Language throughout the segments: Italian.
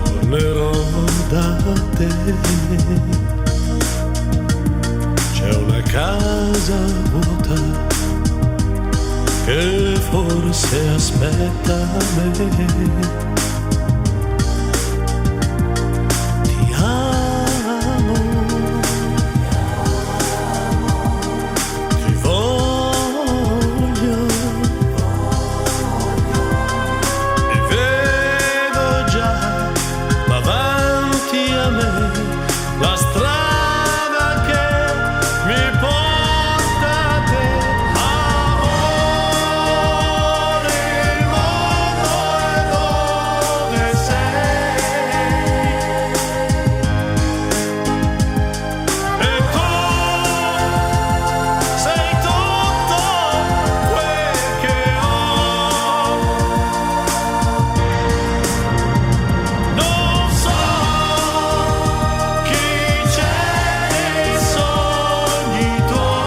Tornerò da te. C'è una casa vuota che forse aspetta me. Ti amo, ti voglio e vedo già davanti a me la strada che mi porta a te. Amore, il mondo è dove sei e tu sei tutto quel che ho. Non so chi c'è nei sogni tuoi,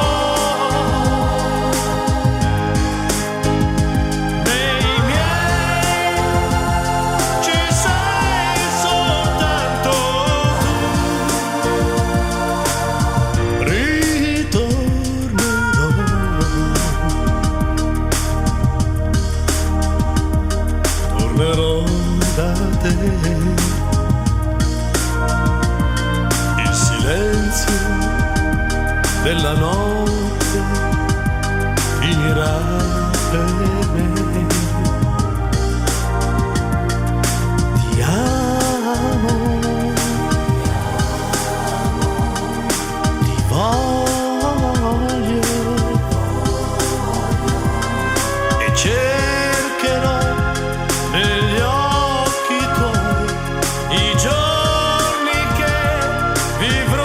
nei miei ci sei soltanto tu. Tornerò da te. Il silenzio della notte finirà per me. Ti amo, ti voglio e cercherò negli occhi tuoi i giorni che vivrò